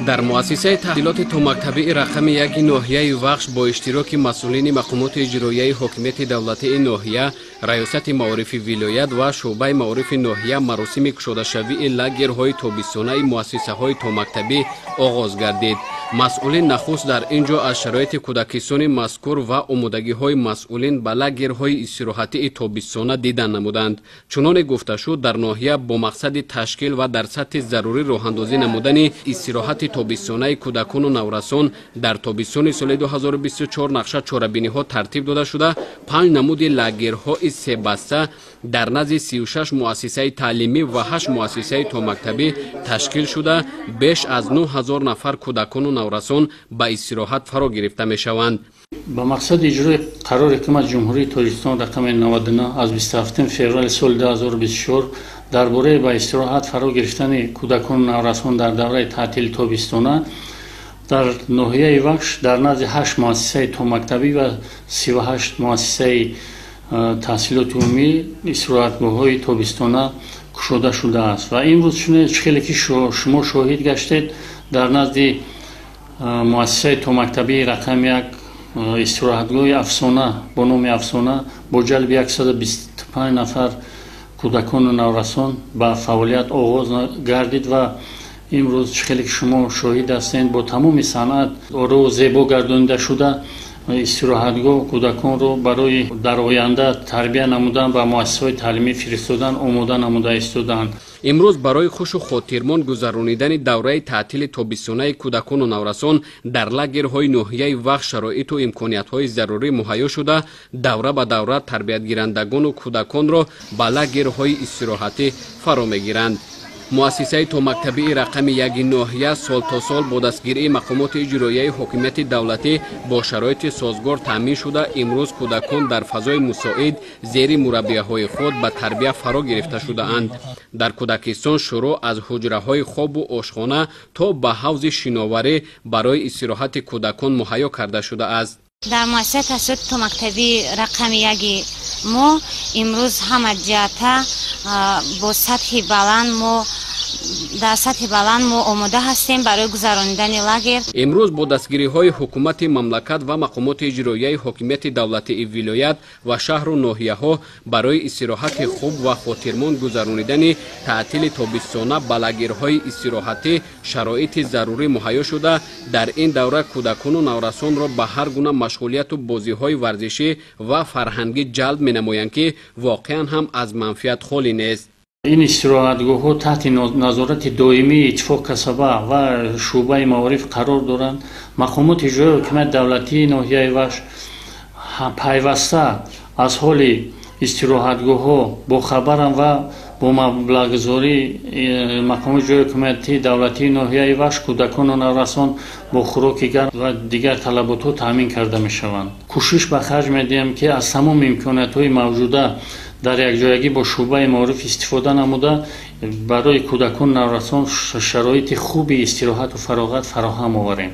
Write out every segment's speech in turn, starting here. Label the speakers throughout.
Speaker 1: در مؤسسه تحصیلات تومکتبی رقم 1 ناحیه وخش با اشتراک مسئولین مقامات اجرایی حکومت دولتی ناحیه، ریاست معارف ولایت و شعبه معارف ناحیه مراسم گشوده‌شوی لاگرهای تابستانه مؤسسه های تومکتبی آغاز گردید. مسئولین نخست در اینجا از شرایط کودکستان مذکور و آمادگی های مسئولین به لاگرهای استراحتی تابستانه دیدن نمودند. چنان گفته شد در ناحیه با مقصد تشکیل و در سطح ضروری راهاندازی نمودن استراحت تابستانه کودکان و نورسان در تابستان سال 2024 نقشه چاره‌بینی ها ترتیب داده شده. 5 نمود لاگرهای 3 بسته در نزد 36 مؤسسه تعلیمی و 8 مؤسسه تومکتبی تشکیل شده. بیش از 9000 نفر کودکان و نورسان به استراحت فرا گرفته می شوند.
Speaker 2: با مقصد اجرای قرار حکومت جمهوری تاجیکستان رقم 99 از 27 فوریه سال 2024 درباره به استراحت فرا گرفتن کودکان و نورسان در دوره تعطیل تابستانه در ناحیه وخش در نزد 8 مؤسسه تومکتبی و 38 مؤسسه تحصیلات عمومی استراحتگاه‌های تابستانه گشوده شده است و امروز خیلی که شما شاهد گشتید در نزد مؤسسه تومکتبی رقم 1 استراحتگاه افسانه با نام افسانه با جلب 125 نفر کودکان و نورسان به فعالیت آغاز گردید و امروز خیلی که شما شاهد هستید با تمام صنعت آرا و زیبا گردانیده شده. استراحتگاه کودکان رو برای در آینده تربیت نمودن و مؤسسه‌های تعلیمی فرستادن آماده نموده ایستادند.
Speaker 1: امروز برای خوش و خاطرمان گذرانیدن دوره تعطیل تابستانه کودکان و نورسان در لاگرهای ناحیه وخش شرایط و امکانیت‌های ضروری مهیا شده. دوره به دوره تربیت گیرندگان و کودکان را به لاگرهای استراحتی فرا می‌گیرند. مؤسسه تومکتبی رقم 1 ناحیه سال تا سال با دستگیری مقامات اجرایی حکومت دولتی با شرایط سازگار تامین شده. امروز کودکان در فضای مساعد زیر مربیه‌های خود به تربیت فرا گرفته شده اند. در کودکستان شروع از حجره های خواب و آشخانه تا به حوض شناوری برای استراحت کودکان مهیا کرده شده است.
Speaker 3: در مؤسسه تحصیلات تومکتبی رقم 1 ما امروز همه جهت با سطح بلند ما آماده هستیم برای گذراندن لاگر.
Speaker 1: امروز با دستگیری های حکومت مملکت و مقامات اجرایی حکومت دولتی ولایت و شهر و ناحیه ها برای استراحت خوب و خاطرمان گذراندن تعطیل تابستانه به لاگرهای استراحتی شرایط ضروری مهیا شده. در این دوره کودکان و نورسان را به هر گونه مشغولیت و بازی های ورزشی و فرهنگی جلب می نمایند که واقعا هم از منفعت خالی نیست.
Speaker 2: این استراحتگاه ها تحت نظارت دائمی اتفاق کسبه و شعبه معارف قرار دارند. مقامات اجرایی حکومت دولتی ناحیه وخش پیوسته از حال استراحتگاه ها با خبرند و با مبلغ‌گذاری مقامات اجرایی حکومت دولتی ناحیه وخش کودکان و نورسان با خوراک گرم و دیگر طلبات ها تامین کرده می شوند. کوشش به خرج می دهیم که از تمام امکانات های موجوده در یک جایگی با شعبه معارف استفاده نموده برای کودکان و نورسان شرایط خوبی استراحت و فراغت فراهم آوریم.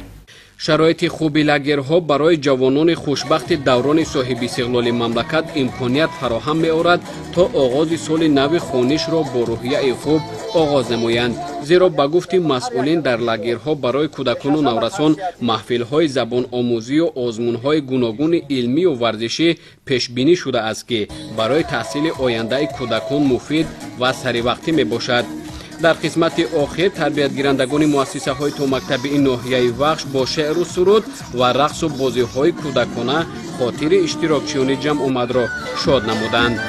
Speaker 1: شرایط خوبی لاگرها برای جوانان خوشبخت دوران صاحب استقلال مملکت امکانیت فراهم می آورد تا آغاز سال نو خوانش را با روحیه خوب آغاز نمایند. زیرا به گفت مسئولین در لاگرها برای کودکان و نورسان محفل‌های زبان آموزی و آزمون‌های گوناگون علمی و ورزشی پیش بینی شده است که برای تحصیل آینده کودکان مفید و سریع می باشد. در قسمت آخر تربیت گیرندگان مؤسسه های تومکتبی ناحیه وخش با شعر و سرود و رقص و بازی های کودکانه خاطر اشتراکچیان جمع آمد را شاد نمودند.